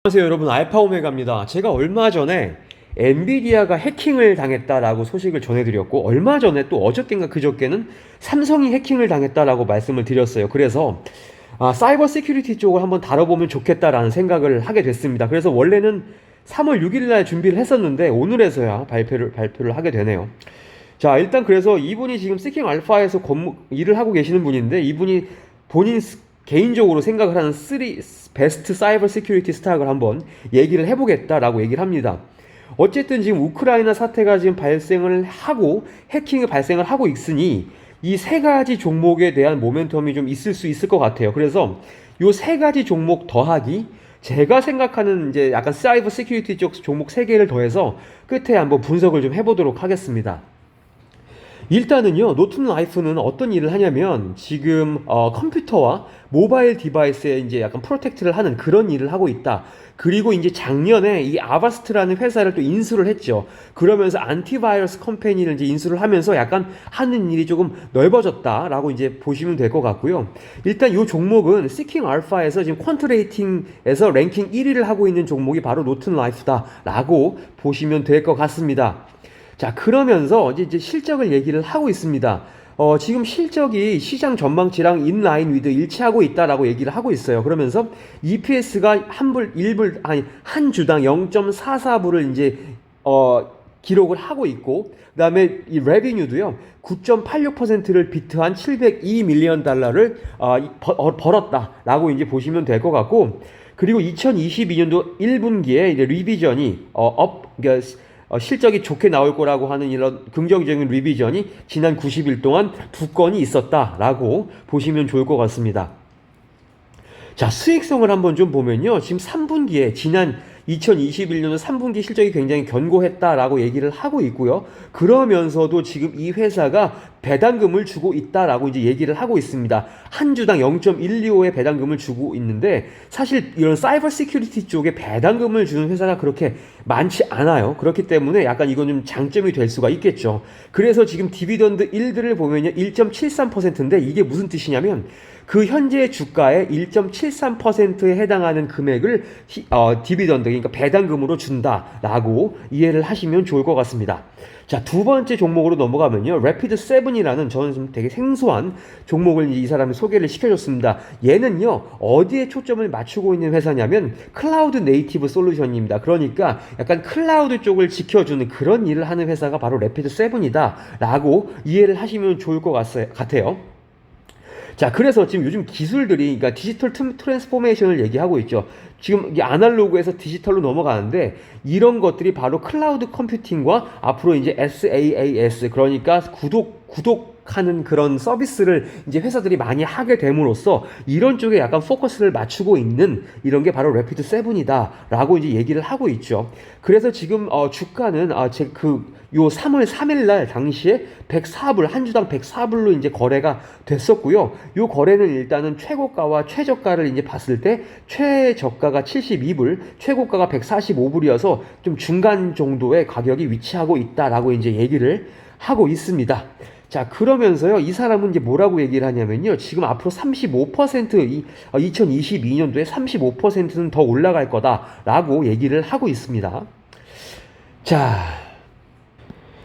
안녕하세요 여러분, 알파 오메가입니다. 제가 얼마 전에 엔비디아가 해킹을 당했다라고 소식을 전해드렸고, 얼마 전에 또 어저께인가 그저께는 삼성이 해킹을 당했다라고 말씀을 드렸어요. 그래서 사이버 시큐리티 쪽을 한번 다뤄보면 좋겠다라는 생각을 하게 됐습니다. 그래서 원래는 3월 6일 날 준비를 했었는데 오늘에서야 발표를 하게 되네요. 자, 일단 그래서 이분이 지금 시킹 알파에서 일을 하고 계시는 분인데, 이분이 본인 개인적으로 생각을 하는 3 베스트 사이버 시큐리티 스탁을 한번 얘기를 해보겠다라고 얘기를 합니다. 어쨌든 지금 우크라이나 사태가 지금 발생을 하고 해킹이 발생을 하고 있으니 이 세 가지 종목에 대한 모멘텀이 좀 있을 수 있을 것 같아요. 그래서 요 세 가지 종목 더하기 제가 생각하는 이제 약간 사이버 시큐리티 쪽 종목 세 개를 더해서 끝에 한번 분석을 좀 해보도록 하겠습니다. 일단은요, 노튼 라이프는 어떤 일을 하냐면 지금 컴퓨터와 모바일 디바이스에 이제 약간 프로텍트를 하는 그런 일을 하고 있다. 그리고 이제 작년에 이 아바스트라는 회사를 또 인수를 했죠. 그러면서 안티바이러스 컴퍼니를 이제 인수를 하면서 약간 하는 일이 조금 넓어졌다라고 이제 보시면 될 것 같고요. 일단 이 종목은 시킹 알파에서 지금 퀀트 레이팅에서 랭킹 1위를 하고 있는 종목이 바로 노튼 라이프다라고 보시면 될 것 같습니다. 자, 그러면서 이제 실적을 얘기를 하고 있습니다. 지금 실적이 시장 전망치랑 인라인 위드 일치하고 있다라고 얘기를 하고 있어요. 그러면서 EPS가 한 주당 0.44불을 이제 기록을 하고 있고, 그다음에 이 레비뉴도요 9.86%를 비트한 702 밀리언 달러를 벌었다라고 이제 보시면 될 것 같고, 그리고 2022년도 1분기에 이제 리비전이 그러니까 실적이 좋게 나올 거라고 하는 이런 긍정적인 리비전이 지난 90일 동안 2건이 있었다라고 보시면 좋을 것 같습니다. 자, 수익성을 한번 좀 보면요. 지금 3분기에 지난 2021년도 3분기 실적이 굉장히 견고했다라고 얘기를 하고 있고요. 그러면서도 지금 이 회사가 배당금을 주고 있다라고 이제 얘기를 하고 있습니다. 한 주당 0.125의 배당금을 주고 있는데, 사실 이런 사이버 시큐리티 쪽에 배당금을 주는 회사가 그렇게 많지 않아요. 그렇기 때문에 약간 이건 좀 장점이 될 수가 있겠죠. 그래서 지금 디비던드 1들을 보면요 1.73%인데, 이게 무슨 뜻이냐면 그 현재 주가의 1.73%에 해당하는 금액을 디비던드, 그러니까 배당금으로 준다라고 이해를 하시면 좋을 것 같습니다. 자, 두 번째 종목으로 넘어가면요, 래피드 7이라는 저는 좀 되게 생소한 종목을 이 사람이 소개를 시켜줬습니다. 얘는요 어디에 초점을 맞추고 있는 회사냐면 클라우드 네이티브 솔루션입니다. 그러니까 약간 클라우드 쪽을 지켜주는 그런 일을 하는 회사가 바로 래피드 7이다라고 이해를 하시면 좋을 것 같아요. 자, 그래서 지금 요즘 기술들이, 그러니까 디지털 트랜스포메이션을 얘기하고 있죠. 지금 이 아날로그에서 디지털로 넘어가는데, 이런 것들이 바로 클라우드 컴퓨팅과 앞으로 이제 SaaS, 그러니까 구독하는 그런 서비스를 이제 회사들이 많이 하게 됨으로써 이런 쪽에 약간 포커스를 맞추고 있는 이런 게 바로 래피드 7이다라고 이제 얘기를 하고 있죠. 그래서 지금 주가는 요 3월 3일 날 당시에 104불, 한 주당 104불로 이제 거래가 됐었고요. 요 거래는 일단은 최고가와 최저가를 이제 봤을 때 최저가가 72불, 최고가가 145불이어서 좀 중간 정도의 가격이 위치하고 있다라고 이제 얘기를 하고 있습니다. 자, 그러면서요, 이 사람은 이제 뭐라고 얘기를 하냐면요, 지금 앞으로 35%, 2022년도에 35%는 더 올라갈 거다라고 얘기를 하고 있습니다.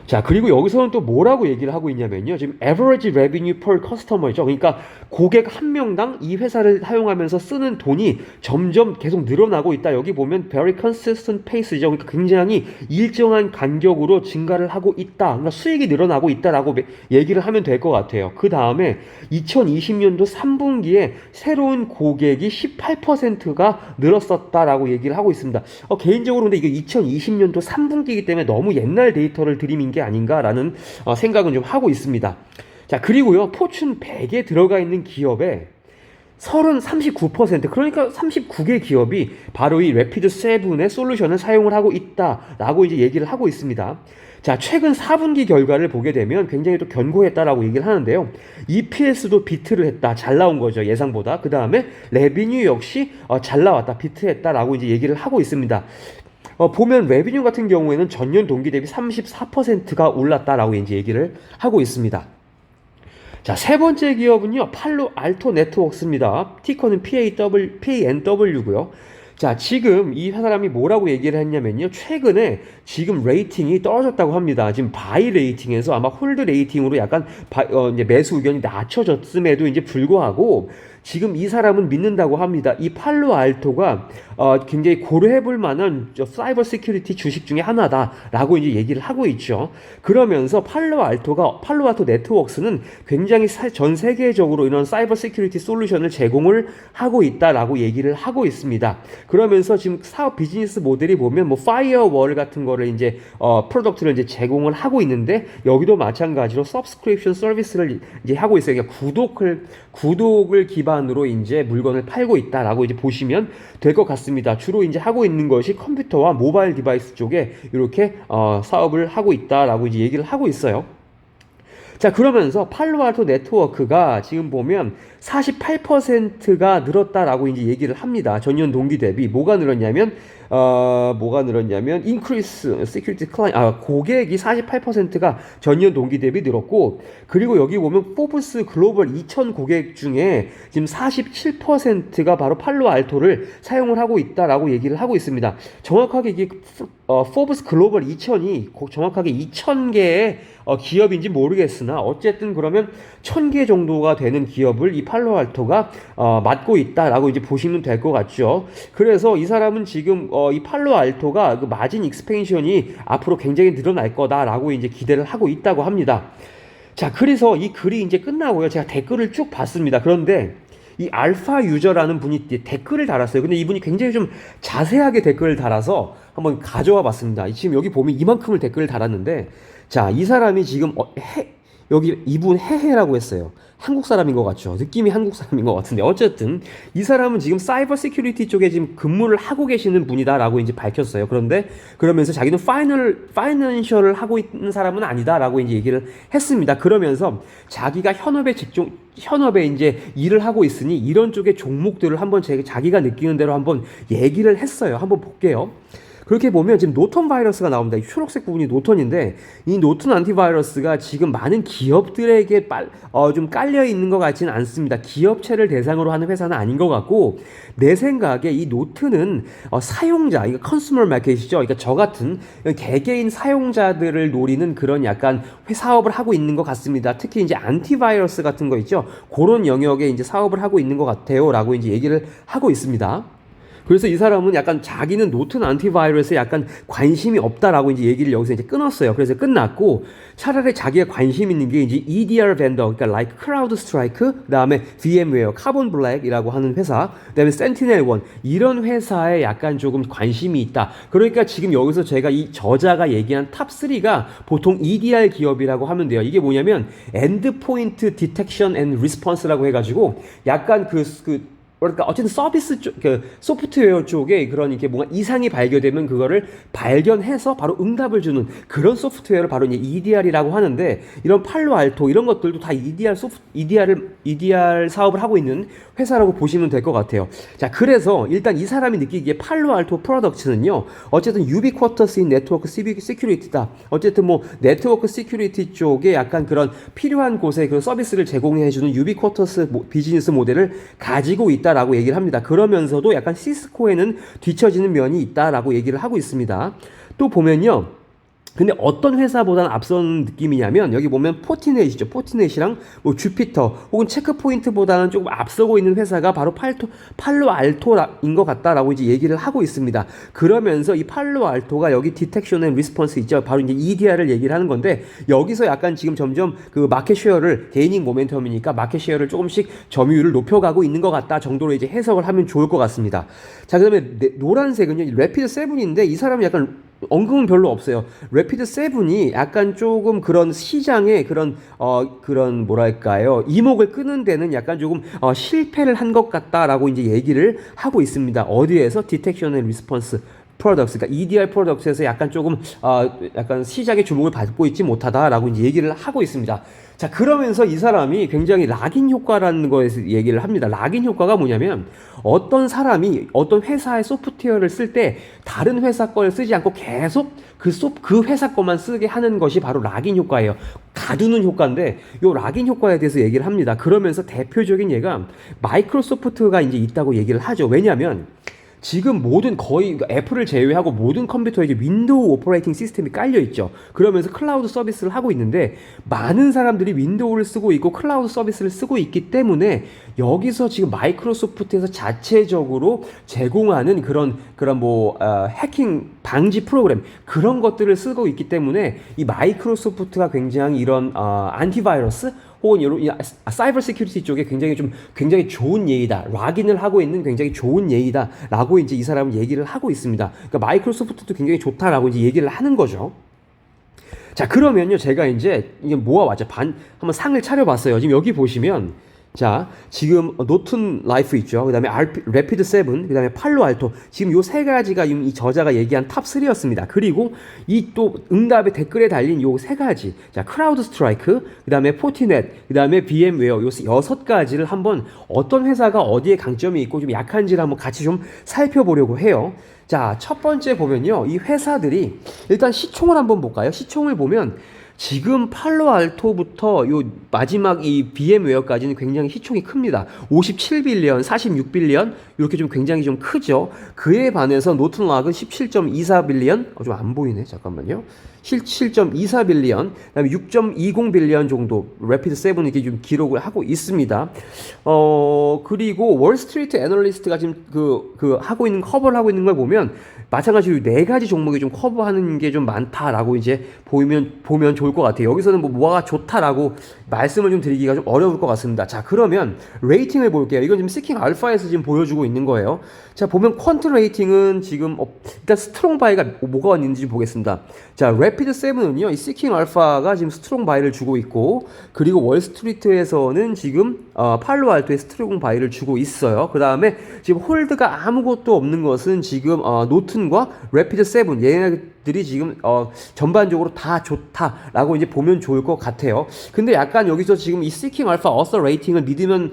자, 그리고 여기서는 또 뭐라고 얘기를 하고 있냐면요, 지금 average revenue per customer죠. 그러니까 고객 한 명당 이 회사를 사용하면서 쓰는 돈이 점점 계속 늘어나고 있다. 여기 보면 very consistent pace죠. 그러니까 굉장히 일정한 간격으로 증가를 하고 있다. 그러니까 수익이 늘어나고 있다라고 얘기를 하면 될 것 같아요. 그 다음에 2020년도 3분기에 새로운 고객이 18%가 늘었었다라고 얘기를 하고 있습니다. 개인적으로 근데 이게 2020년도 3분기이기 때문에 너무 옛날 데이터를 드리는 게 아닌가라는 생각은 좀 하고 있습니다. 자, 그리고요, 포춘 100에 들어가 있는 기업의 39%, 그러니까 39개 기업이 바로 이 래피드 7의 솔루션을 사용을 하고 있다라고 이제 얘기를 하고 있습니다. 자, 최근 4분기 결과를 보게 되면 굉장히 또 견고했다라고 얘기를 하는데요. EPS도 비트를 했다. 잘 나온 거죠, 예상보다. 그 다음에 레비뉴 역시 잘 나왔다. 비트했다라고 이제 얘기를 하고 있습니다. 보면 레비뉴 같은 경우에는 전년 동기 대비 34%가 올랐다라고 이제 얘기를 하고 있습니다. 자, 세 번째 기업은요, 팔로 알토 네트워크스입니다. 티커는 PANW고요. 자, 지금 이 사람이 뭐라고 얘기를 했냐면요. 최근에 지금 레이팅이 떨어졌다고 합니다. 지금 바이 레이팅에서 아마 홀드 레이팅으로 약간 이제 매수 의견이 낮춰졌음에도 이제 불구하고 지금 이 사람은 믿는다고 합니다. 이 팔로알토가 굉장히 고려해볼 만한 사이버 시큐리티 주식 중에 하나다라고 이제 얘기를 하고 있죠. 그러면서 팔로알토 네트워크스는 굉장히 전 세계적으로 이런 사이버 시큐리티 솔루션을 제공을 하고 있다라고 얘기를 하고 있습니다. 그러면서 지금 사업 비즈니스 모델이 보면 뭐 파이어월 같은 거를 이제 프로덕트를 이제 제공을 하고 있는데 여기도 마찬가지로 서브스크립션 서비스를 이제 하고 있어요. 그러니까 구독을 기반으로 이제 물건을 팔고 있다라고 이제 보시면 될 것 같습니다. 주로 이제 하고 있는 것이 컴퓨터와 모바일 디바이스 쪽에 이렇게 사업을 하고 있다라고 이제 얘기를 하고 있어요. 자, 그러면서 팔로알토 네트워크가 지금 보면 48%가 늘었다라고 이제 얘기를 합니다. 전년 동기 대비 뭐가 늘었냐면 increase security client 고객이 48%가 전년 동기 대비 늘었고, 그리고 여기 보면 포브스 글로벌 2000 고객 중에 지금 47%가 바로 팔로알토를 사용을 하고 있다라고 얘기를 하고 있습니다. 정확하게 이게 포브스 글로벌 2000이 정확하게 2000개의 기업인지 모르겠으나 어쨌든 그러면 1000개 정도가 되는 기업을 이 팔로알토가 맡고 있다라고 이제 보시면 될 것 같죠. 그래서 이 사람은 지금 이 팔로알토가 그 마진 익스펜션이 앞으로 굉장히 늘어날 거다라고 이제 기대를 하고 있다고 합니다. 자, 그래서 이 글이 이제 끝나고요. 제가 댓글을 쭉 봤습니다. 그런데 이 알파 유저라는 분이 댓글을 달았어요. 근데 이분이 굉장히 좀 자세하게 댓글을 달아서 한번 가져와 봤습니다. 지금 여기 보면 이만큼을 댓글을 달았는데, 자, 이 사람이 지금 여기 이분 해해라고 했어요. 한국 사람인 것 같죠? 느낌이 한국 사람인 것 같은데, 어쨌든 이 사람은 지금 사이버 시큐리티 쪽에 지금 근무를 하고 계시는 분이다라고 이제 밝혔어요. 그런데 그러면서 자기는 파이낸셜을 하고 있는 사람은 아니다라고 이제 얘기를 했습니다. 그러면서 자기가 현업에 이제 일을 하고 있으니 이런 쪽의 종목들을 한번 자기가 느끼는 대로 한번 얘기를 했어요. 한번 볼게요. 그렇게 보면 지금 노턴 바이러스가 나옵니다. 이 초록색 부분이 노턴인데, 이 노턴 안티바이러스가 지금 많은 기업들에게 좀 깔려 있는 것 같지는 않습니다. 기업체를 대상으로 하는 회사는 아닌 것 같고, 내 생각에 이 노트는 사용자, 이거 컨슈머 마켓이죠. 그러니까 저 같은 개개인 사용자들을 노리는 그런 약간 사업을 하고 있는 것 같습니다. 특히 이제 안티바이러스 같은 거 있죠. 그런 영역에 이제 사업을 하고 있는 것 같아요라고 이제 얘기를 하고 있습니다. 그래서 이 사람은 약간 자기는 노튼 안티바이러스에 약간 관심이 없다라고 이제 얘기를 여기서 이제 끊었어요. 그래서 끝났고, 차라리 자기가 관심 있는 게 이제 EDR 벤더, 그러니까 like CrowdStrike, 그다음에 VMware, 카본 블랙이라고 하는 회사, 그다음에 센티넬1 이런 회사에 약간 조금 관심이 있다. 그러니까 지금 여기서 제가 이 저자가 얘기한 탑 3가 보통 EDR 기업이라고 하면 돼요. 이게 뭐냐면 엔드포인트 디텍션 앤 리스폰스라고 해가지고 약간 그러니까 어쨌든 서비스 쪽, 소프트웨어 쪽에 그런 이렇게 뭔가 이상이 발견되면 그거를 발견해서 바로 응답을 주는 그런 소프트웨어를 바로 이제 EDR이라고 하는데, 이런 팔로알토 이런 것들도 다 EDR 사업을 하고 있는 회사라고 보시면 될 것 같아요. 자, 그래서 일단 이 사람이 느끼기에 팔로알토 프로덕트는요, 어쨌든 유비쿼터스인 네트워크 시큐리티다. 어쨌든 뭐 네트워크 시큐리티 쪽에 약간 그런 필요한 곳에 그 서비스를 제공해주는 유비쿼터스 비즈니스 모델을 가지고 있다. 라고 얘기를 합니다. 그러면서도 약간 시스코에는 뒤처지는 면이 있다라고 얘기를 하고 있습니다. 또 보면요, 근데 어떤 회사보다는 앞선 느낌이냐면, 여기 보면 포티넷이죠. 포티넷이랑 뭐 주피터 혹은 체크포인트보다는 조금 앞서고 있는 회사가 바로 팔로알토인 것 같다라고 이제 얘기를 하고 있습니다. 그러면서 이 팔로알토가 여기 디텍션 앤 리스폰스 있죠. 바로 이제 EDR을 얘기를 하는 건데, 여기서 약간 지금 점점 그 마켓 쉐어를, 게이닝 모멘텀이니까 마켓 쉐어를 조금씩 점유율을 높여가고 있는 것 같다 정도로 이제 해석을 하면 좋을 것 같습니다. 자, 그다음에 노란색은요, 래피드 7인데 이 사람은 약간 언급은 별로 없어요. 래피드 7이 약간 조금 그런 시장에 그런 뭐랄까요, 이목을 끄는 데는 약간 조금 실패를 한 것 같다라고 이제 얘기를 하고 있습니다. 어디에서? 디텍션 앤 리스폰스 프로덕트, 그러니까 EDR 프로덕트에서 약간 조금 약간 시장의 주목을 받고 있지 못하다라고 이제 얘기를 하고 있습니다. 자, 그러면서 이 사람이 굉장히 락인 효과라는 거에서 얘기를 합니다. 락인 효과가 뭐냐면, 어떤 사람이 어떤 회사의 소프트웨어를 쓸 때 다른 회사 걸 쓰지 않고 계속 그 회사 것만 쓰게 하는 것이 바로 락인 효과예요. 가두는 효과인데, 요 락인 효과에 대해서 얘기를 합니다. 그러면서 대표적인 예가 마이크로소프트가 이제 있다고 얘기를 하죠. 왜냐하면 지금 모든 거의 애플을 제외하고 모든 컴퓨터에 이제 윈도우 오퍼레이팅 시스템이 깔려 있죠. 그러면서 클라우드 서비스를 하고 있는데 많은 사람들이 윈도우를 쓰고 있고 클라우드 서비스를 쓰고 있기 때문에 여기서 지금 마이크로소프트에서 자체적으로 제공하는 그런 뭐 해킹 방지 프로그램 그런 것들을 쓰고 있기 때문에 이 마이크로소프트가 굉장히 이런 안티바이러스 혹은 이런 사이버 시큐리티 쪽에 굉장히 좋은 예이다. 락인을 하고 있는 굉장히 좋은 예이다라고 이제 이 사람은 얘기를 하고 있습니다. 그러니까 마이크로소프트도 굉장히 좋다라고 이제 얘기를 하는 거죠. 자, 그러면요. 제가 이제 이게 모아왔죠. 한번 상을 차려봤어요. 지금 여기 보시면 자, 지금 노튼 라이프 있죠. 그 다음에 래피드 7, 그 다음에 팔로 알토. 지금 요 세 가지가 이 저자가 얘기한 탑 3였습니다. 그리고 이 또 응답의 댓글에 달린 요 세 가지. 자, 크라우드 스트라이크, 그 다음에 포티넷, 그 다음에 VM웨어. 요 6가지를 한번 어떤 회사가 어디에 강점이 있고 좀 약한지를 한번 같이 좀 살펴보려고 해요. 자, 첫 번째 보면요. 이 회사들이 일단 시총을 한번 볼까요? 시총을 보면 지금 팔로알토부터 요 마지막 이 VM웨어까지는 굉장히 시총이 큽니다. 57빌리언, 46빌리언 이렇게 좀 굉장히 좀 크죠. 그에 반해서 노튼락은 17.24빌리언 좀 안 보이네. 잠깐만요. 17.24빌리언, 그다음에 6.20빌리언 정도 래피드 7 이렇게 좀 기록을 하고 있습니다. 그리고 월스트리트 애널리스트가 지금 하고 있는 커버를 하고 있는 걸 보면 마찬가지로 네 가지 종목이 좀 커버하는 게 좀 많다라고 이제 보면 좋을 것 같아요. 여기서는 뭐가 좋다라고 말씀을 좀 드리기가 좀 어려울 것 같습니다. 자, 그러면 레이팅을 볼게요. 이건 지금 시킹 알파에서 지금 보여주고 있는 거예요. 자, 보면 퀀트 레이팅은 지금 일단 스트롱 바이가 뭐가 있는지 보겠습니다. 자, 래피드 7은요, 이 시킹 알파가 지금 스트롱 바이를 주고 있고, 그리고 월스트리트에서는 지금 팔로 알토에 스트롱 바이를 주고 있어요. 그 다음에 지금 홀드가 아무것도 없는 것은 지금 노튼과 래피드 7 얘네들이 지금 전반적으로 다 좋다라고 이제 보면 좋을 것 같아요. 근데 약간 여기서 지금 이 시킹 알파 어서 레이팅을 믿으면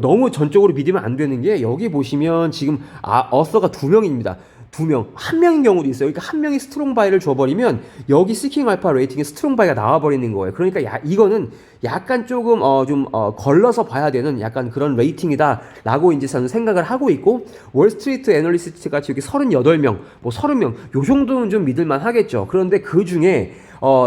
너무 전적으로 믿으면 안 되는 게 여기 보시면 지금 어서가 2명입니다. 2명, 1명인 경우도 있어요. 그러니까 1명이 스트롱 바이를 줘버리면 여기 시킹 알파 레이팅에 스트롱 바이가 나와버리는 거예요. 그러니까 이거는 약간 조금 걸러서 봐야 되는 약간 그런 레이팅이다라고 이제 저는 생각을 하고 있고, 월스트리트 애널리스트가 여기 38명, 뭐 30명 요 정도는 좀 믿을만 하겠죠. 그런데 그 중에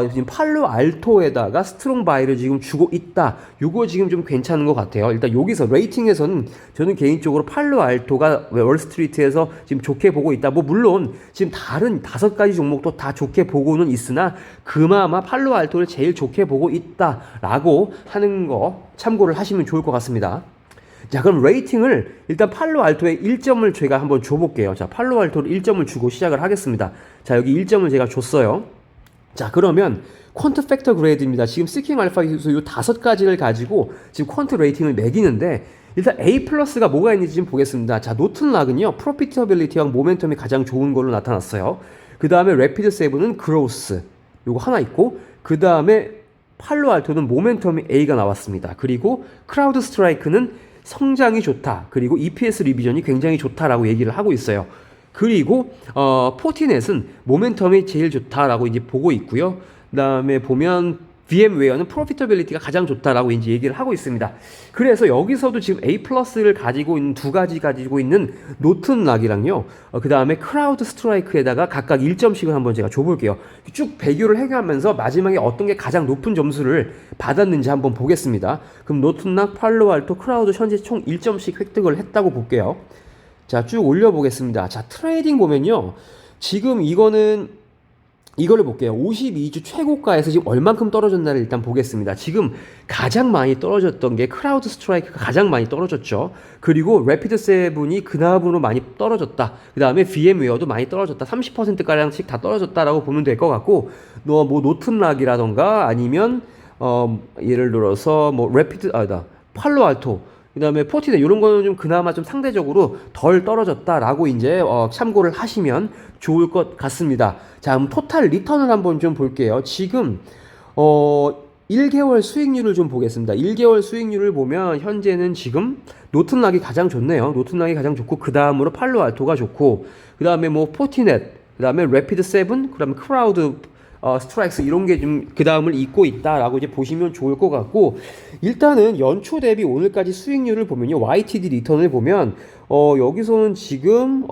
지금 팔로 알토에다가 스트롱 바이를 지금 주고 있다. 요거 지금 좀 괜찮은 것 같아요. 일단 여기서 레이팅에서는 저는 개인적으로 팔로 알토가 월스트리트에서 지금 좋게 보고 있다. 뭐 물론 지금 다른 5가지 종목도 다 좋게 보고는 있으나 그나마 팔로 알토를 제일 좋게 보고 있다라고 하는 거 참고를 하시면 좋을 것 같습니다. 자, 그럼 레이팅을 일단 팔로 알토에 1점을 제가 한번 줘볼게요. 자, 팔로 알토를 1점을 주고 시작을 하겠습니다. 자, 여기 1점을 제가 줬어요. 자, 그러면 퀀트 팩터 그레이드입니다. 지금 시킹 알파에서 이 5가지를 가지고 지금 퀀트 레이팅을 매기는데 일단 A 플러스가 뭐가 있는지 좀 보겠습니다. 자, 노튼락은요 프로피터빌리티와 모멘텀이 가장 좋은 걸로 나타났어요. 그 다음에 래피드 7은 그로스 요거 하나 있고, 그 다음에 팔로 알토는 모멘텀이 A가 나왔습니다. 그리고 크라우드 스트라이크는 성장이 좋다. 그리고 EPS 리비전이 굉장히 좋다라고 얘기를 하고 있어요. 그리고 포티넷은 모멘텀이 제일 좋다라고 이제 보고 있고요. 그다음에 보면 VM웨어는 프로피터빌리티가 가장 좋다라고 이제 얘기를 하고 있습니다. 그래서 여기서도 지금 A 플러스를 가지고 있는 2가지 가지고 있는 노튼락이랑요. 그다음에 크라우드 스트라이크에다가 각각 1점씩을 한번 제가 줘볼게요. 쭉 배교를 해가면서 마지막에 어떤 게 가장 높은 점수를 받았는지 한번 보겠습니다. 그럼 노튼락, 팔로 알토, 크라우드 현재 총 1점씩 획득을 했다고 볼게요. 자, 쭉 올려보겠습니다. 자, 트레이딩 보면요. 지금 이거를 볼게요. 52주 최고가에서 지금 얼만큼 떨어졌나를 일단 보겠습니다. 지금 가장 많이 떨어졌던 게 크라우드 스트라이크가 가장 많이 떨어졌죠. 그리고 래피드 7이 그나마로 많이 떨어졌다. 그 다음에 VM웨어도 많이 떨어졌다. 30%가량씩 다 떨어졌다라고 보면 될 것 같고, 뭐 노튼락이라던가 아니면 예를 들어서 뭐 팔로 알토, 그 다음에 포티넷 이런 거는 좀 그나마 좀 상대적으로 덜 떨어졌다라고 이제 참고를 하시면 좋을 것 같습니다. 자, 그럼 토탈 리턴을 한번 좀 볼게요. 지금 1개월 수익률을 좀 보겠습니다. 1개월 수익률을 보면 현재는 지금 노튼락이 가장 좋네요. 노튼락이 가장 좋고, 그 다음으로 팔로 알토가 좋고, 그 다음에 뭐 포티넷, 그 다음에 래피드 7, 그 다음에 크라우드 스트라이크스 이런 게 좀 그 다음을 잇고 있다라고 이제 보시면 좋을 것 같고, 일단은 연초 대비 오늘까지 수익률을 보면요, YTD 리턴을 보면 여기서는 지금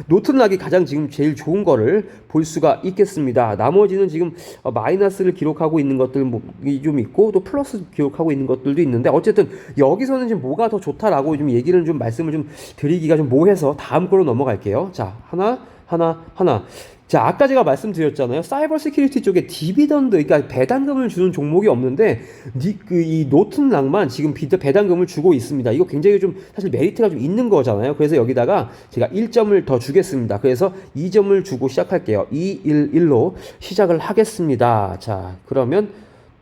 노튼락이 가장 지금 제일 좋은 거를 볼 수가 있겠습니다. 나머지는 지금 마이너스를 기록하고 있는 것들이 좀 있고 또 플러스 기록하고 있는 것들도 있는데, 어쨌든 여기서는 지금 뭐가 더 좋다라고 좀 얘기를 좀 말씀을 좀 드리기가 좀 뭐해서 다음 거로 넘어갈게요. 자, 하나. 자, 아까 제가 말씀드렸잖아요. 사이버 시큐리티 쪽에 디비던드, 그러니까 배당금을 주는 종목이 없는데 이 노튼락만 지금 배당금을 주고 있습니다. 이거 굉장히 좀 사실 메리트가 좀 있는 거잖아요. 그래서 여기다가 제가 1점을 더 주겠습니다. 그래서 2점을 주고 시작할게요. 211로 시작을 하겠습니다. 자, 그러면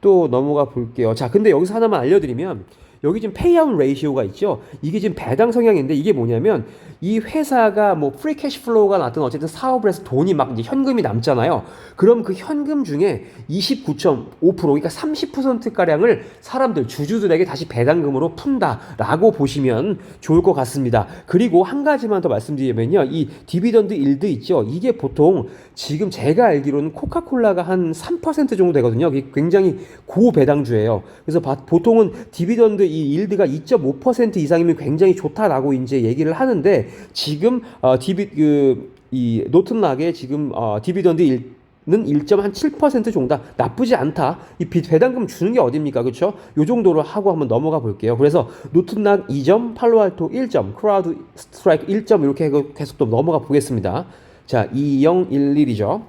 또 넘어가 볼게요. 자, 근데 여기서 하나만 알려드리면, 여기 지금 페이아웃 레이시오가 있죠. 이게 지금 배당 성향인데, 이게 뭐냐면 이 회사가 뭐 프리 캐시 플로우가 났든 어쨌든 사업을 해서 돈이 막 이제 현금이 남잖아요. 그럼 그 현금 중에 29.5%, 그러니까 30% 가량을 사람들 주주들에게 다시 배당금으로 푼다라고 보시면 좋을 것 같습니다. 그리고 한 가지만 더 말씀드리면요, 이 디비던드 일드 있죠. 이게 보통 지금 제가 알기로는 코카콜라가 한 3% 정도 되거든요. 이게 굉장히 고배당주예요. 그래서 보통은 디비던드 이 일드가 2.5% 이상이면 굉장히 좋다라고 이제 얘기를 하는데, 지금 이 노튼락의 지금 디비던드 는 1.7% 정도 나쁘지 않다. 이 배당금 주는 게 어딥니까, 그렇죠? 요 정도로 하고 한번 넘어가 볼게요. 그래서 노튼락 2점, 팔로알토 1점, 크라우드 스트라이크 1점 이렇게 해서 계속 또 넘어가 보겠습니다. 자, 2011이죠.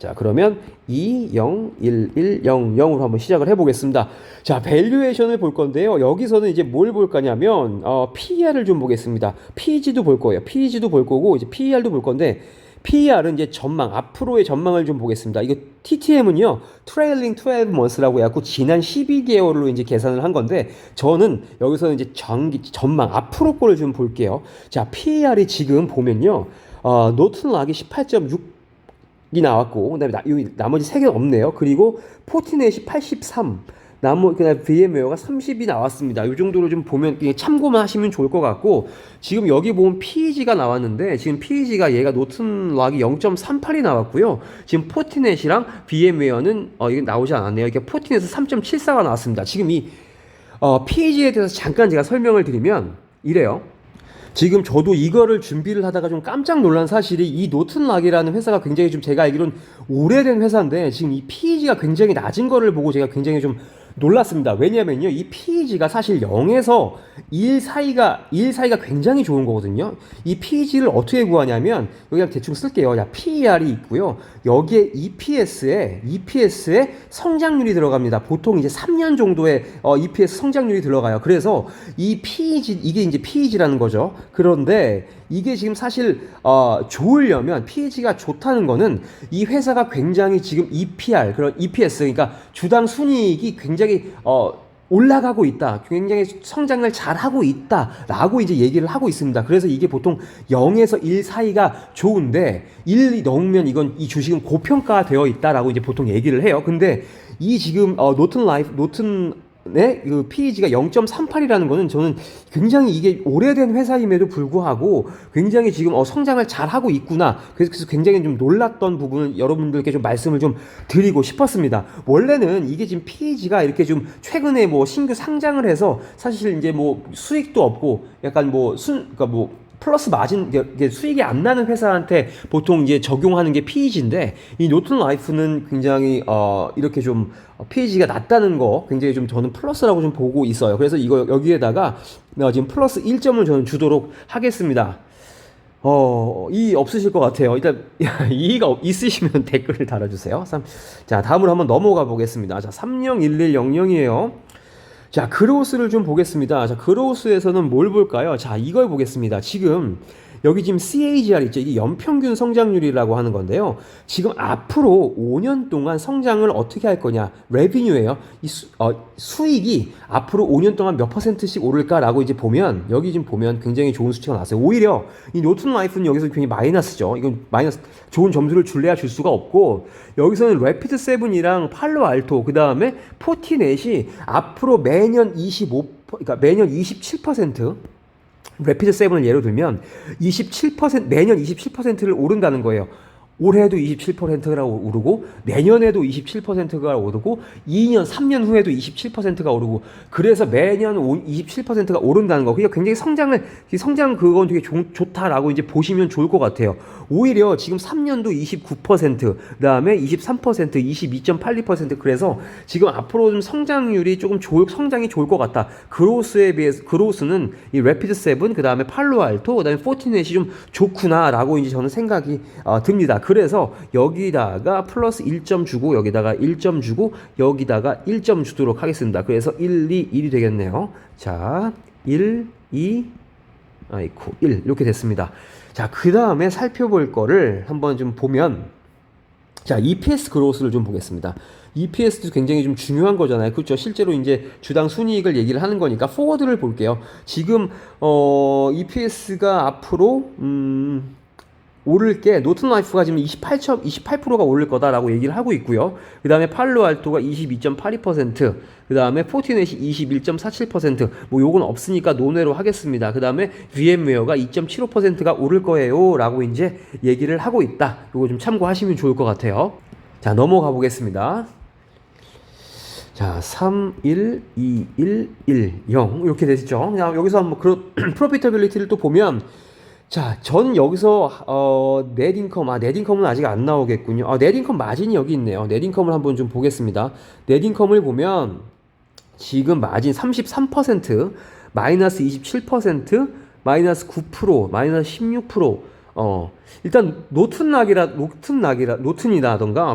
자, 그러면 201100으로 한번 시작을 해보겠습니다. 자, 밸류에이션을 볼 건데요. 여기서는 이제 뭘 볼 거냐면 PER을 좀 보겠습니다. PEG도 볼 거예요. PEG도 볼 거고 이제 PER도 볼 건데, PER은 이제 앞으로의 전망을 좀 보겠습니다. 이거 TTM은요, 트레일링 12months라고 해갖고 지난 12개월로 이제 계산을 한 건데, 저는 여기서는 이제 전망 앞으로 거를 좀 볼게요. 자, PER이 지금 보면요, 노튼락이 18.6이 나왔고, 그다음에 나머지 3개는 없네요. 그리고 포티넷이 83, 그다음에 VM웨어가 30이 나왔습니다. 이 정도로 좀 보면 참고만 하시면 좋을 것 같고, 지금 여기 보면 PEG가 나왔는데, 지금 PEG가 얘가 노튼락이 0.38이 나왔고요. 지금 포티넷이랑 VM웨어는 이게 나오지 않았네요. 이게 포티넷은 3.74가 나왔습니다. 지금 이 PEG에 대해서 잠깐 제가 설명을 드리면 이래요. 지금 저도 이거를 준비를 하다가 좀 깜짝 놀란 사실이, 이 노튼락이라는 회사가 굉장히 좀 제가 알기로는 오래된 회사인데, 지금 이 PEG가 굉장히 낮은 거를 보고 제가 굉장히 좀 놀랐습니다. 왜냐면요, 이 PEG가 사실 0에서 1 사이가 굉장히 좋은 거거든요. 이 PEG를 어떻게 구하냐면, 여기 그냥 대충 쓸게요. 자, PER이 있고요. 여기에 EPS에 성장률이 들어갑니다. 보통 이제 3년 정도의 EPS 성장률이 들어가요. 그래서 이 PEG, 이게 이제 PEG라는 거죠. 그런데 이게 지금 사실 좋으려면, PEG가 좋다는 거는 이 회사가 굉장히 지금 EPR, 그런 EPS, 그러니까 주당 순이익이 굉장히 올라가고 있다, 굉장히 성장을 잘하고 있다라고 이제 얘기를 하고 있습니다. 그래서 이게 보통 0에서 1 사이가 좋은데, 1이 넘으면 이 주식은 고평가되어 있다라고 이제 보통 얘기를 해요. 근데 이 지금 그 PEG가 0.38이라는 거는 저는 굉장히 이게 오래된 회사임에도 불구하고 굉장히 지금 성장을 잘 하고 있구나. 그래서 굉장히 좀 놀랐던 부분을 여러분들께 좀 말씀을 좀 드리고 싶었습니다. 원래는 이게 지금 PEG가 이렇게 좀 최근에 뭐 신규 상장을 해서 사실 이제 뭐 수익도 없고 약간 그러니까 플러스 마진, 수익이 안 나는 회사한테 보통 이제 적용하는 게 PEG인데, 이 노튼 라이프는 굉장히 이렇게 좀 PEG가 낮다는 거 굉장히 좀 저는 플러스라고 좀 보고 있어요. 그래서 이거 여기에다가 지금 플러스 1점을 저는 주도록 하겠습니다. 이의 없으실 것 같아요. 일단 이의가 있으시면 댓글을 달아주세요. 자, 다음으로 한번 넘어가 보겠습니다. 자, 301100이에요. 자, 그로스를 좀 보겠습니다. 자, 그로스에서는 뭘 볼까요? 자, 이걸 보겠습니다. 지금 여기 지금 CAGR 있죠. 이게 연평균 성장률이라고 하는 건데요. 지금 앞으로 5년 동안 성장을 어떻게 할 거냐? 레비뉴예요. 이 수익이 앞으로 5년 동안 몇 %씩 오를까라고 이제 보면, 여기 지금 보면 굉장히 좋은 수치가 나왔어요. 오히려 이 노튼 라이프는 여기서 굉장히 마이너스죠. 이건 마이너스, 좋은 점수를 줄래야 줄 수가 없고, 여기서는 래피드 세븐이랑 팔로 알토, 그 다음에 포티넷이 앞으로 매년 27%, 래피드 세븐을 예로 들면 27%, 매년 27%를 오른다는 거예요. 올해도 27%가 오르고 내년에도 27%가 오르고 2년, 3년 후에도 27%가 오르고 그래서 매년 27%가 오른다는 거. 그게 굉장히 성장 그건 되게 좋다라고 이제 보시면 좋을 것 같아요. 오히려 지금 3년도 29%, 그다음에 23%, 22.82% 그래서 지금 앞으로 좀 성장률이 조금 성장이 좋을 것 같다. 그로스는 이 래피드 세븐, 그다음에 팔로알토, 그다음에 포티넷이 좀 좋구나라고 이제 저는 생각이 듭니다. 그래서 여기다가 플러스 1점 주고 여기다가 1점 주고 여기다가 1점 주도록 하겠습니다. 그래서 1, 2, 1이 되겠네요. 자, 1, 2, 1 이렇게 됐습니다. 자, 그 다음에 살펴볼 거를 한번 좀 보면, 자, EPS 그로스를 좀 보겠습니다. EPS도 굉장히 좀 중요한 거잖아요. 그렇죠? 실제로 이제 주당 순이익을 얘기를 하는 거니까 포워드를 볼게요. 지금 EPS가 앞으로 오를 게 노튼라이프가 지금 28%가 오를 거다라고 얘기를 하고 있고요. 그 다음에 팔로알토가 22.82%, 그 다음에 포티넷이 21.47%, 뭐 요건 없으니까 논외로 하겠습니다. 그 다음에 VM웨어가 2.75%가 오를 거예요 라고 이제 얘기를 하고 있다. 요거 좀 참고하시면 좋을 것 같아요. 자, 넘어가 보겠습니다. 자, 3, 1, 2, 1, 1, 0 이렇게 되시죠. 그냥 여기서 한번 프로피터빌리티를 또 보면, 자, 저는 여기서 넷인컴, 넷인컴은 아직 안 나오겠군요. 넷인컴 마진이 여기 있네요. 넷인컴을 한번 좀 보겠습니다. 넷인컴을 보면 지금 마진 33%, 마이너스 27%, 마이너스 9%, 마이너스 16%. 일단 노튼이라던가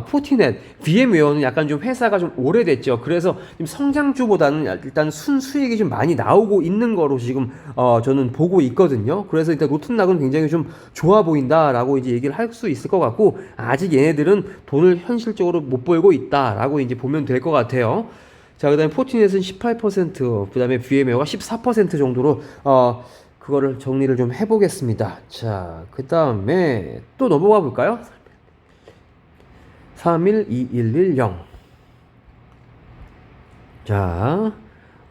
포티넷, VM웨어는 약간 좀 회사가 좀 오래됐죠. 그래서 지금 성장주보다는 일단 순수익이 좀 많이 나오고 있는 거로 지금 저는 보고 있거든요. 그래서 일단 노튼락은 굉장히 좀 좋아 보인다라고 이제 얘기를 할 수 있을 것 같고, 아직 얘네들은 돈을 현실적으로 못 벌고 있다라고 이제 보면 될 것 같아요. 자, 그다음에 포티넷은 18%, 그다음에 VM웨어가 14% 정도로 그거를 정리를 좀 해보겠습니다. 자, 그 다음에 또 넘어가 볼까요? 312110. 자,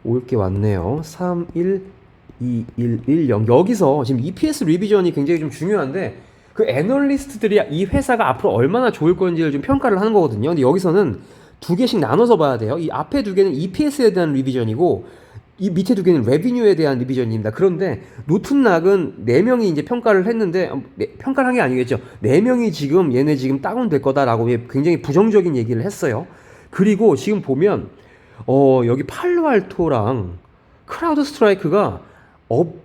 올 게 왔네요. 312110. 여기서 지금 EPS 리비전이 굉장히 좀 중요한데, 그 애널리스트들이 이 회사가 앞으로 얼마나 좋을 건지를 좀 평가를 하는 거거든요. 근데 여기서는 두 개씩 나눠서 봐야 돼요. 이 앞에 두 개는 EPS에 대한 리비전이고, 이 밑에 두 개는 레비뉴에 대한 리비전입니다. 그런데 노튼락은 4명이 이제 평가를 했는데, 평가를 한 게 아니겠죠. 4명이 지금 얘네 지금 다운될 거다라고 굉장히 부정적인 얘기를 했어요. 그리고 지금 보면 여기 팔로알토랑 크라우드 스트라이크가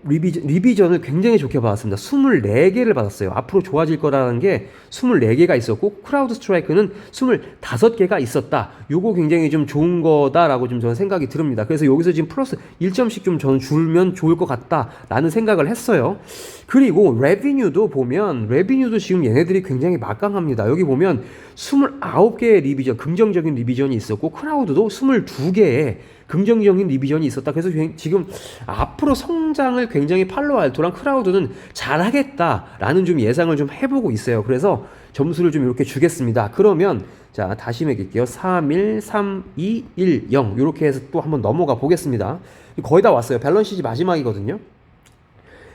리비전을 굉장히 좋게 받았습니다. 24개를 받았어요. 앞으로 좋아질 거라는 게 24개가 있었고, 크라우드 스트라이크는 25개가 있었다. 요거 굉장히 좀 좋은 거다라고 좀 저는 생각이 듭니다. 그래서 여기서 지금 플러스 1점씩 좀 저는 줄면 좋을 것 같다라는 생각을 했어요. 그리고 레비뉴도 보면, 레비뉴도 지금 얘네들이 굉장히 막강합니다. 여기 보면 29개의 리비전, 긍정적인 리비전이 있었고, 크라우드도 22개의 긍정적인 리비전이 있었다. 그래서 지금 앞으로 성장을 굉장히 팔로알토랑 크라우드는 잘하겠다라는 좀 예상을 좀 해보고 있어요. 그래서 점수를 좀 이렇게 주겠습니다. 그러면 자, 다시 매길게요. 3, 1, 3, 2, 1, 0 이렇게 해서 또 한번 넘어가 보겠습니다. 거의 다 왔어요. 밸런스 시트 마지막이거든요.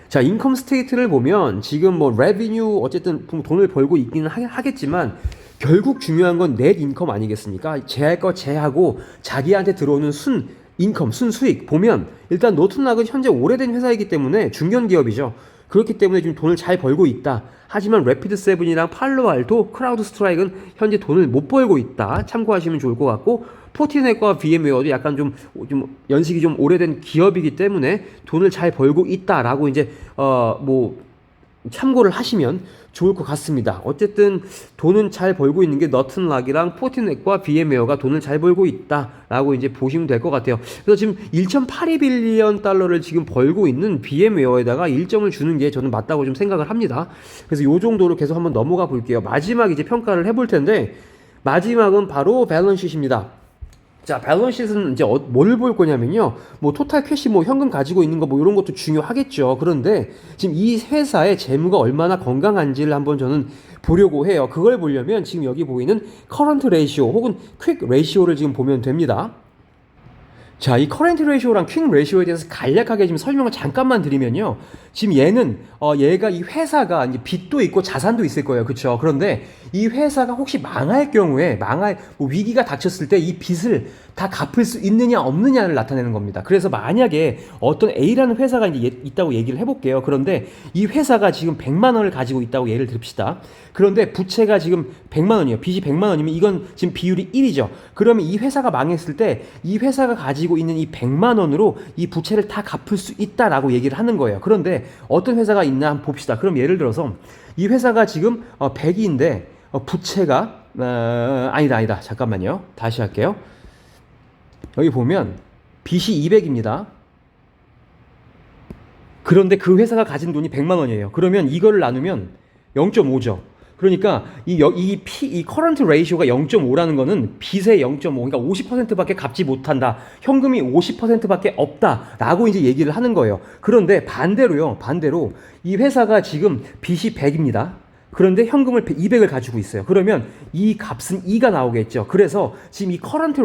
자, 인컴 스테이트를 보면 지금 뭐 레비뉴 어쨌든 돈을 벌고 있기는 하겠지만, 결국 중요한 건 넷 인컴 아니겠습니까? 제할 거 제하고 자기한테 들어오는 순 인컴, 순 수익 보면, 일단 노튼락은 현재 오래된 회사이기 때문에 중견 기업이죠. 그렇기 때문에 지금 돈을 잘 벌고 있다. 하지만 래피드 세븐이랑 팔로알토, 크라우드 스트라이크는 현재 돈을 못 벌고 있다. 참고하시면 좋을 것 같고, 포티넷과 VM웨어도 약간 좀 연식이 좀 오래된 기업이기 때문에 돈을 잘 벌고 있다라고 이제 참고를 하시면 좋을 것 같습니다. 어쨌든 돈은 잘 벌고 있는 게 너튼락이랑 포티넷과 VM웨어가 돈을 잘 벌고 있다라고 이제 보시면 될 것 같아요. 그래서 지금 1.82빌리언 달러를 지금 벌고 있는 VM웨어에다가 1점을 주는 게 저는 맞다고 좀 생각을 합니다. 그래서 요 정도로 계속 한번 넘어가 볼게요. 마지막 이제 평가를 해볼 텐데, 마지막은 바로 밸런스시트입니다. 자, 밸런스시트는 이제 뭘 볼 거냐면요. 뭐 토탈 캐시, 뭐 현금 가지고 있는 거 뭐 이런 것도 중요하겠죠. 그런데 지금 이 회사의 재무가 얼마나 건강한지를 한번 저는 보려고 해요. 그걸 보려면 지금 여기 보이는 커런트 레이시오 혹은 퀵 레이시오를 지금 보면 됩니다. 자, 이 커런트 레이쇼랑 퀵 레이쇼에 대해서 간략하게 지금 설명을 잠깐만 드리면요. 지금 얘는 얘가 이 회사가 이제 빚도 있고 자산도 있을 거예요. 그렇죠? 그런데 이 회사가 혹시 망할 경우에 뭐 위기가 닥쳤을 때 이 빚을 다 갚을 수 있느냐 없느냐를 나타내는 겁니다. 그래서 만약에 어떤 A라는 회사가 이제 있다고 얘기를 해볼게요. 그런데 이 회사가 지금 100만 원을 가지고 있다고 예를 듭시다. 그런데 부채가 지금 100만 원이에요. 빚이 100만 원이면 이건 지금 비율이 1이죠. 그러면 이 회사가 망했을 때 이 회사가 가지고 있는 이 100만 원으로 이 부채를 다 갚을 수 있다라고 얘기를 하는 거예요. 그런데 어떤 회사가 있나 한번 봅시다. 그럼 예를 들어서 이 회사가 지금 100인데 부채가 아니다. 잠깐만요. 다시 할게요. 여기 보면 빚이 200입니다. 그런데 그 회사가 가진 돈이 100만 원이에요. 그러면 이거를 나누면 0.5죠. 그러니까 이 커런트 레이쇼가 0.5라는 거는 빚의 0.5, 그러니까 50%밖에 갚지 못한다. 현금이 50%밖에 없다라고 이제 얘기를 하는 거예요. 그런데 반대로 이 회사가 지금 빚이 100입니다. 그런데 현금을 200을 가지고 있어요. 그러면 이 값은 2가 나오겠죠. 그래서 지금 이 커런트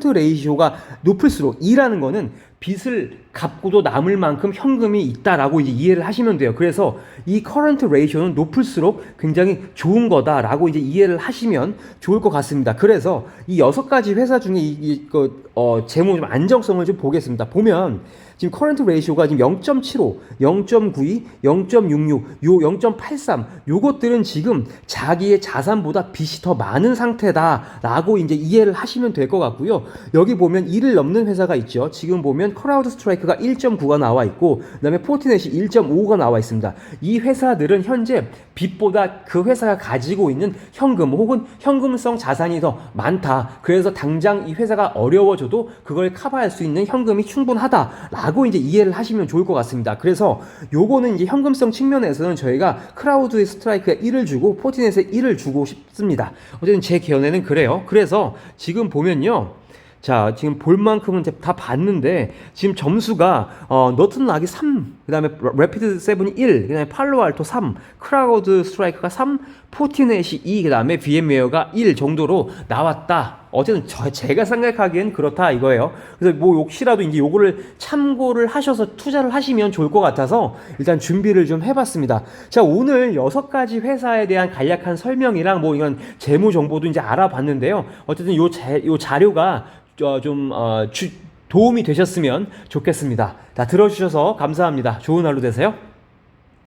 레이쇼가 높을수록 2라는 거는 빚을 갚고도 남을 만큼 현금이 있다라고 이제 이해를 하시면 돼요. 그래서 이 커런트 레이쇼는 높을수록 굉장히 좋은 거다라고 이제 이해를 하시면 좋을 것 같습니다. 그래서 이 6가지 회사 중에 재무 좀 안정성을 좀 보겠습니다. 보면 지금 커런트 레이쇼가 지금 0.75, 0.92, 0.66, 요 0.83 요것들은 지금 자기의 자산보다 빚이 더 많은 상태다라고 이제 이해를 하시면 될 것 같고요. 여기 보면 1을 넘는 회사가 있죠. 지금 보면 크라우드 스트라이크가 1.9가 나와 있고 그다음에 포티넷이 1.5가 나와 있습니다. 이 회사들은 현재 빚보다 그 회사가 가지고 있는 현금 혹은 현금성 자산이 더 많다. 그래서 당장 이 회사가 어려워져도 그걸 커버할 수 있는 현금이 충분하다라고 이제 이해를 하시면 좋을 것 같습니다. 그래서 요거는 이제 현금성 측면에서는 저희가 크라우드 스트라이크에 1을 주고 포티넷에 1을 주고 싶습니다. 어쨌든 제 견해는 그래요. 그래서 지금 보면요. 자, 지금 볼 만큼은 다 봤는데 지금 점수가 너튼 락이 3, 그다음에 래피드 7이 1, 그다음에 팔로알토 3, 크라우드 스트라이크가 3, 포티넷이 2, 그다음에 VM웨어가 1 정도로 나왔다. 어쨌든 제가 생각하기엔 그렇다 이거예요. 그래서 뭐 혹시라도 이제 요거를 참고를 하셔서 투자를 하시면 좋을 것 같아서 일단 준비를 좀 해봤습니다. 자, 오늘 6가지 회사에 대한 간략한 설명이랑 뭐 이런 재무 정보도 이제 알아봤는데요. 어쨌든 요 자료가 도움이 되셨으면 좋겠습니다. 다 들어주셔서 감사합니다. 좋은 하루 되세요.